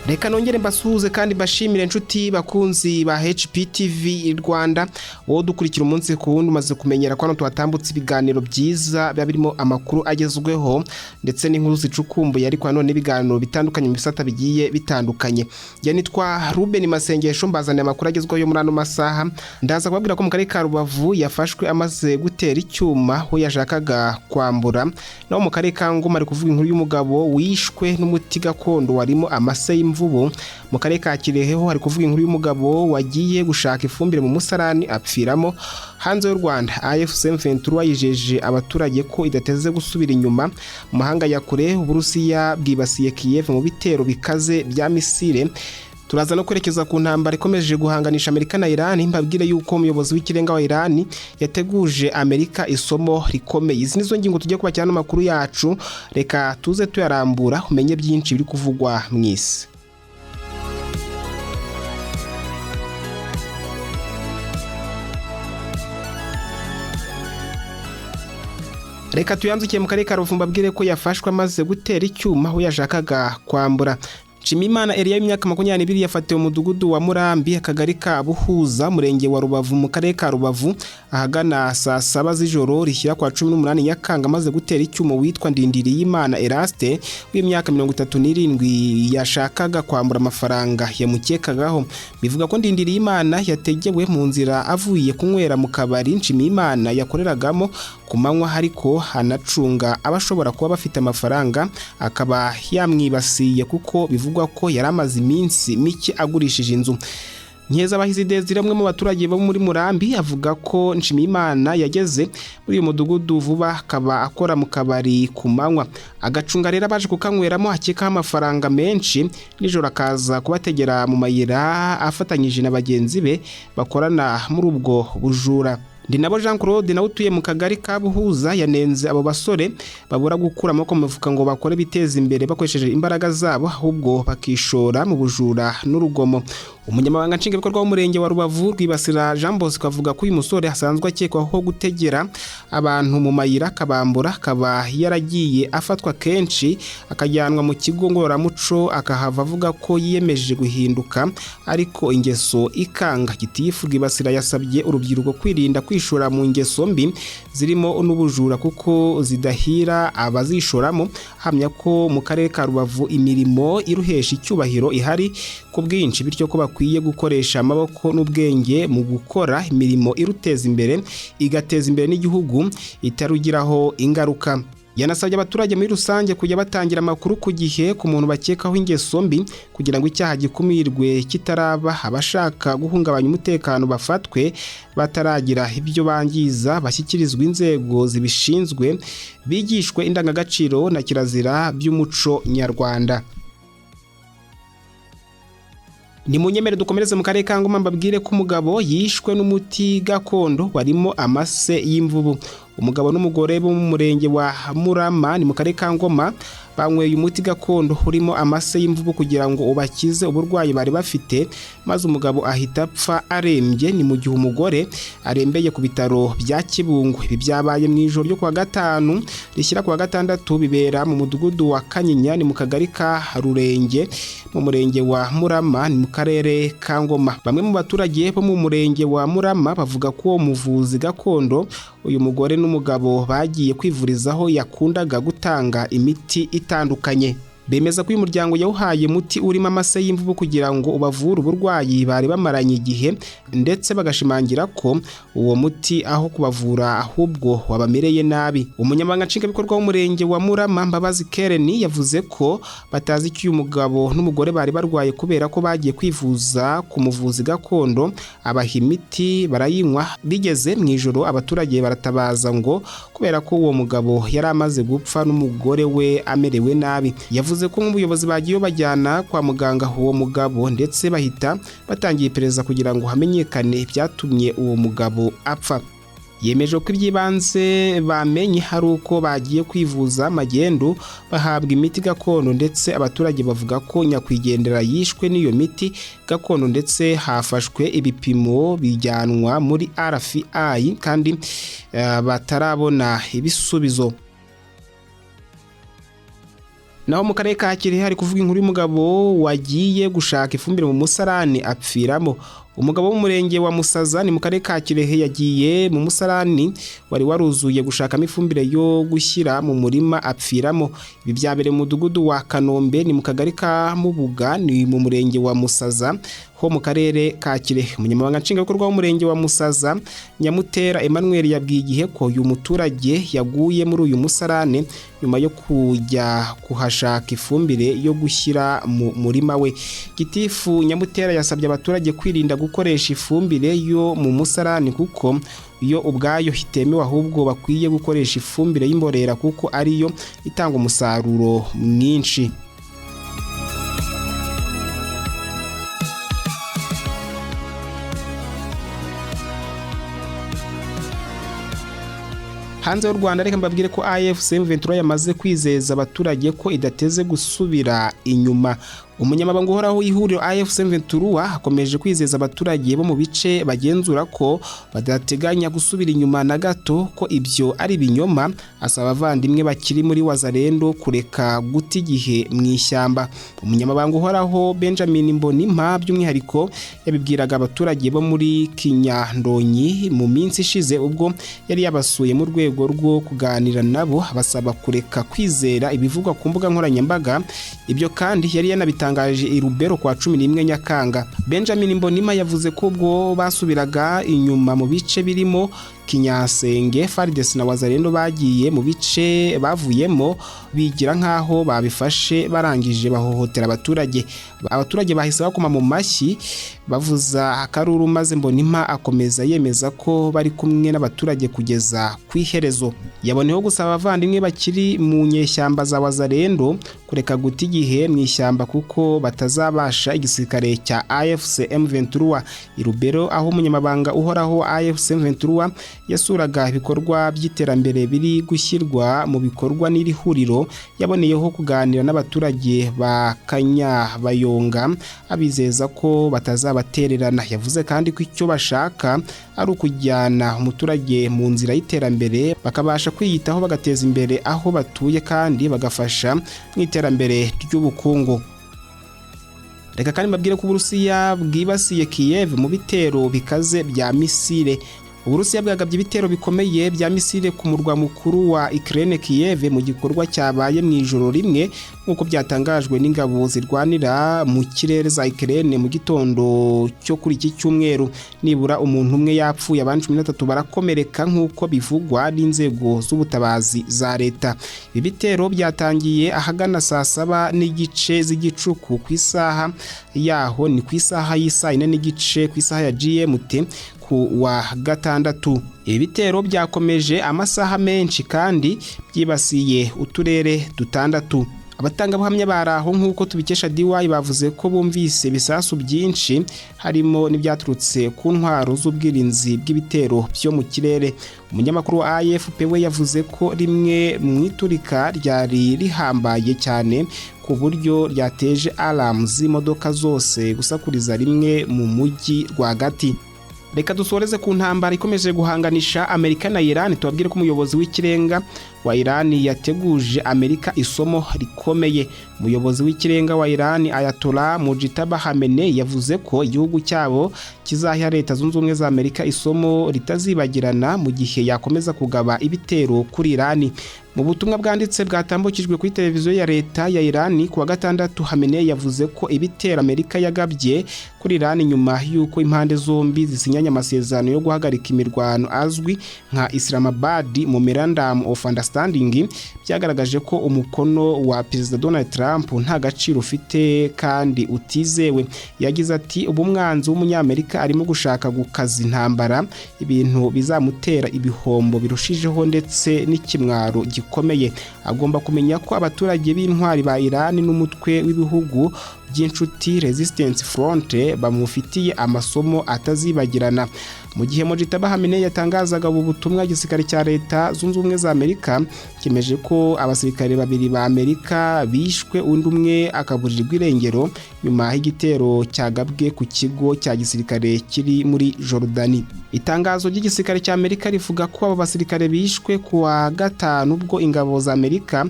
Reka nongere mbasuhuze kandi bashimire inshuti bakunzi ba HPTV Rwanda wo dukurikira umunsi ku wundi umaze kumenyera ko hano twatambutse ibiganiro byiza biba birimo amakuru agezweho ndetse n'inkuru zicukumbuye ariko none ibiganiro bitandukanye mu bisata bigiye bitandukanye. Je nitwa Ruben Masengesho mbazaniye amakuru agezweho yo muri ano masaha. Ndaza kubabwira ko mu karere ka Rubavu yafashwe amaze gutera icyuma aho yashakaga kwambura, naho mu karere ka Ngoma ari kuvuga inkuru y'umugabo wishwe n'umuti gakondo warimo amase y'imvubu. Mu karere ka Kireheho hari kuvuga inkuru y'umugabo wagiye gushaka ifumbire mu musarani apfiramo. Hanze y'u Rwanda AFC M23 yijeje abaturage ko idateze gusubira inyuma. Mu mahanga ya kure Uburusiya bwibasiye Kiev mu bitero bikaze bya misile. Turaza no kwerekeza ku ntambara ikomeje guhanganisha Amerika na Iran. Mbabwire yuko umuyobozi w'ikirenga wa Iran yateguje Amerika isomo rikomeye. Izi nizo ngingo tujye kubakirana amakuru yacu, reka tuze tuyarambura umenye byinshi biri kuvugwa mwisi. Reka tuyanzukiye mu karere ka Rubavu mbabwire ko yafashwe amaze gutera icyuma aho yashakaga kwambura. Nshimiyimana Elia y'imyaka 22 yafatiwe mu mudugudu wa Murambi akagari ka Buhuza murenge wa Rubavu mu karere ka Rubavu ahagana saa 7 z'ijoro rishyira kwa 18 Nyakanga amaze gutera icyuma witwa Ndindiriyimana Eraste w'imyaka 37 yashakaga kwambura amafaranga yamukekagaho. Bivuga ko Ndindiriyimana yategewe mu nzira avuye kunywera mu kabari Nshimiyimana yakoreragamo ku manywa, ariko hanacunga abashobora kuba bafite amafaranga akaba yamwibasiye kuko bivugwa ko yaramaze iminsi mike agurishije inzu. Nkeza Bahizi Desire umwe mu baturage bo muri Murambi avuga ko Nshimiyimana yageze muri uyu mudugudu vuba akaba akora mu kabari ku manywa, agacunga rero abaje kukanyweramo akekaho amafaranga menshi, nijoro akaza kubategera mu mayira afatanyije na bagenzi be bakorana muri ubwo bujura. Ndinabo Jean Claude nawe utuye mu kagari ka Buhuza yanenze abo basore babura gukura amaboko mu mufuka ngo bakore biteza imbere bakoresheje imbaraga zabo ahubwo bakishora mu bujura n'urugomo. Umunyamabanga nshingwabikorwa w'umurenge wa Rubavu Rwibasira Jean Bosco avuga ko uyu musore asanzwe akekwaho gutegera abantu mu mayira kabambura, akaba yaragiye afatwa kenshi akajyanwa mu kigo ngororamuco akahava avuga ko yiyemeje guhinduka ariko ingeso ikanga. Gitifu Rwibasira yasabye urubyiruko kwirinda kwishora mu ngeso mbi zirimo n'ubujura kuko zidahira abazishoramo, hamya ko mu karere ka Rubavu imirimo iruhesha icyubahiro ihari ku bwinshi, bityo ko bakwiye gukoresha amaboko n'ubwenge mu gukora imirimo iruteza imbere igateza imbere n'igihugu itarugiraho ingaruka. Yanasabye abaturage muri rusange kujya batangira amakuru ku gihe ku muntu bakekaho ingeso mbi kugira ngo icyaha gikumirwe kitaraba, abashaka guhungabanya umutekano bafatwe bataragira ibyo bangiza bashyikirizwa inzego zibishinzwe, bigishwe indangagaciro na kirazira by'umuco nyarwanda. Ni munyemere dukomereze mu karere ka Ngoma mbabwire ko umugabo yishwe n'umuti gakondo warimo amase y'imvubu. Umugabo n'umugore bo mu murenge wa Murama ni mu karere ka Ngoma banyweye umuti gakondo urimo amase y'imvubu kugira ngo ubakize uburwayi bari bafite, maze umugabo ahita apfa arembye, ni mu gihe umugore arembeye ku bitaro bya Kibungo. Ibi byabaye mu ijoro ryo kwa gatanu rishyira kwa gatandatu, bibera mu mudugudu wa Kanyinya ni mu kagari ka Rurenge mu murenge wa Murama ni mu karere ka Ngoma. Bamwe mu baturage bo mu murenge wa Murama bavuga ko umuvuzi gakondo uyu mugore n'umugabo bagiye kwivurizaho yakundaga gutanga imiti itandukanye. Bemeza ko uyu muryango yawuhaye muti urimo amase y'imvubu kugira ngo ubavure uburwayi bari bamaranye igihe, ndetse bagashimangira ko uwo muti aho kubavura ahubwo wabamereye nabi. Umunyamabanga nshingwabikorwa w'umurenge wa Murama Mbabazi Kereni yavuze ko batazi ko uyu mugabo n'umugore bari barwaye kubera ko bagiye kwivuza ku muvuzi gakondo abaha imiti barayinywa, bigeze mu ijoro abaturage baratabaza ngo kubera ko uwo mugabo yari amaze gupfa n'umugore we amerewe nabi. Yavuze ko nk'ubuyobozi bagiye bajyana kwa muganga uwo mugabo ndetse bahita batangiye iperereza kugira ngo hamenyekane byatumye uwo mugabo apfa. Yemeje ko ibyibanze bamenye hari uko bagiye kwivuza magendu bahabwa imiti gakondo, ndetse abaturage bavuga ko nyakwigendera yishwe n'iyo miti gakondo, ndetse hafashwe ibipimo bijyanwa muri RFI kandi batarabona ibisubizo. naho mu karere ka Kirehe hari kuvuga inkuru y'umugabo wagiye gushaka ifumbire mu musarani apfiramo. Umugabo w'umurenge wa Musaza ni mu karere ka Kirehe yagiye mu musarani wari waruzuye gushakamo ifumbire yo gushyira mu murima apfiramo. Ibi byabereye mu mudugudu wa Kanombe ni mu kagari ka Mubuga ni mu murenge wa Musaza ho mu karere ka Kirehe. Umunyamabanga nshingwabikorwa w'umurenge wa Musaza Nyamutera Emmanuel yabwiye igihe ko uyu muturage yaguye muri uyu musarane nyuma yo kujya kuhashaka ifumbire yo gushyira mu murima we. Gitifu Nyamutera yasabye abaturage kwirinda gukoresha ifumbire yo mu musarani kuko iyo ubwayo hitemewe, ahubwo bakwiye gukoresha ifumbire y'imborera kuko ariyo itanga umusaruro mwinshi. Hanze y'u Rwanda reka mbabwire ko AFC M23 yamaze kwizeza abaturage ko idateze gusubira inyuma. Umunyamabanga uhoraho w'ihuriro AFC M23 akomeje kwizeza abaturage bo mu bice bagenzura ko badateganya gusubira inyuma na gato, ko ibyo ari ibinyoma. Asaba abavandimwe bakiri muri Wazalendo kureka guta igihe mu ishyamba. Umunyamabanga uhoraho Benjamin Mbonimpa by'umwihariko yabibwiraga abaturage bo muri Kinyandonyi mu minsi ishize ubwo yari yabasuye mu rwego rwo kuganira nabo, basaba kureka kwizera ibivugwa ku mbuga nkoranyambaga. Ibyo kandi yari yanabitangaje i Rubero kwa 11 Nyakanga. Benjamin Mbonimpa yavuze ko ubwo basubiraga inyuma mu bice birimo Kinyasenge, FARDC na Wazalendo bagiye mu bice bavuyemo bigira nkaho babifashe barangije bahohotera abaturage. Abaturage bahise bakoma mu mashyi bavuza akaruru, maze Mbonimpa akomeza yemeza ko bari kumwe n'abaturage kugeza kwiherezo. Yaboneyeho gusaba abavandimwe bakiri mu nyeshyamba za Wazalendo kureka guta igihe mu ishyamba kuko batazabasha igisirikare cya AFC M23. I Rubero aho umunyamabanga uhoraho AFC M23 yasuraga ibikorwa by'iterambere biri gushyirwa mu bikorwa n'iri huriro, yaboneyeho kuganira n'abaturage ba Kanyabayonga abizeza ko batazabatererana. Yavuze kandi ko icyo bashaka ari ukujyana umuturage mu nzira y'iterambere, bakabasha kwiyitaho bagateza imbere aho batuye kandi bagafasha mu iterambere ry'ubukungu. Reka kandi mbabwire ko Uburusiya bwibasiye Kiev mu bitero bikaze bya misile. Uburusiya bwagabye ibitero bikomeye bya misile ku murwa mukuru wa Ukraine Kiev mu gikorwa cyabaye mu ijoro rimwe nk'uko byatangajwe n'ingabo zirwanira mu kirere za Ukraine mu gitondo cyo kuri iki cyumweru. Nibura umuntu umwe yapfuye, abandi 13 barakomereka nk'uko bivugwa n'inzego z'ubutabazi za leta. Ibi bitero byatangiye ahagana saa 7 n'igice z'igicuku ku isaha yaho, ni ku isaha y'isa 4 n'igice ku isaha ya GMT wa gatandatu. Ibitero byakomeje amasaha menshi kandi byibasiye uturere dutandatu. Abatangabuhamya baraho nk'uko tubikesha DY bavuze ko bumvise bisasu byinshi harimo n'ibyaturutse ku ntwaro z'ubwirinzi bw'ibitero byo mu kirere. Umunyamakuru wa AFP we yavuze ko rimwe mu iturika ryari rihambaye cyane ku buryo ryateje alarm z'imodoka zose gusakuriza rimwe mu mujyi rwagati. Reka dusoreze ku ntambara ikomeje guhanganisha Amerika na Iran. Tubabwire ko umuyobozi w'ikirenga wa Iran yateguje Amerika isomo rikomeye. Umuyobozi w'ikirenga wa Iran Ayatollah Mujtaba Khamenei yavuze ko igihugu cyabo kizaha Leta Zunze Ubumwe za Amerika isomo ritazibagirana mu gihe yakomeza kugaba ibitero kuri Iran. Mu butumwa bwanditse bwatambukijwe kuri televiziyo ya leta ya Iran ku wa gatandatu, Khamenei yavuze ko ibitero Amerika yagabye kuri Iran nyuma y'uko impande zombi zisinyanye amasezerano yo guhagarika imirwano azwi nka Islamabad Memorandum of Understanding byagaragaje ko umukono wa Perezida Donald Trump nta gaciro ufite kandi utizewe. Yagize ati ubumwanzi w'umunyamerika arimo gushaka gukaza intambara, ibintu bizamutera ibihombo birushijeho ndetse n'ikimwaro gikomeye. Agomba kumenya ko abaturage b'intwari ba Iran n'umutwe w'ibihugu by'inshuti Resistance Front bamufitiye amasomo atazibagirana. mu gihe Mojtaba Khamenei yatangazaga ubu butumwa, igisirikare cya leta zunze ubumwe za Amerika kimeje ko abasirikare babiri ba Amerika bishwe, undi umwe akaburirwa irengero nyuma y'igitero cyagabwe ku kigo cya gisirikare kiri muri Jordani. Itangazo ry'igisirikare cya Amerika rivuga ko abo basirikare bishwe kuwa gatanu ubwo ingabo za Amerika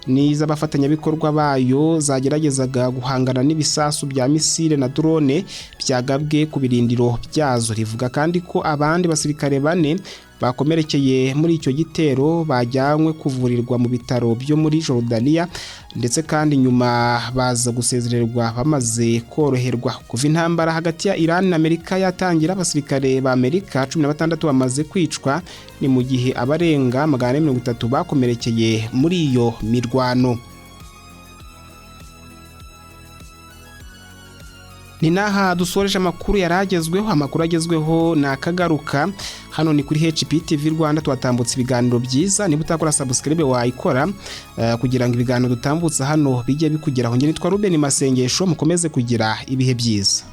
n'iz'abafatanyabikorwa bayo zageragezaga guhangana n'ibisasu bya misile na drone byagabwe ku birindiro byazo. Rivuga kandi ko abandi basirikare bane bakomerekeye muri icyo gitero bajyanywe kuvurirwa mu bitaro byo muri Jordania, ndetse kandi nyuma baza gusezererwa bamaze koroherwa. Kuva intambara hagati ya Iran na Amerika yatangira, abasirikare ba Amerika 16 bamaze kwicwa, ni mu gihe abarenga 130 bakomerekeye muri iyo mirwano. Ni naha dusoreje amakuru yaragezweho. Amakuru agezweho nakagaruka hano ni kuri HPTV Rwanda. Twatambutse ibiganiro byiza, niba utakora subscribe wayikora kugira ngo ibiganiro dutambutse hano bijye bikugeraho. Nge nitwa Ruben Masengesho, mukomeze kugira ibihe byiza.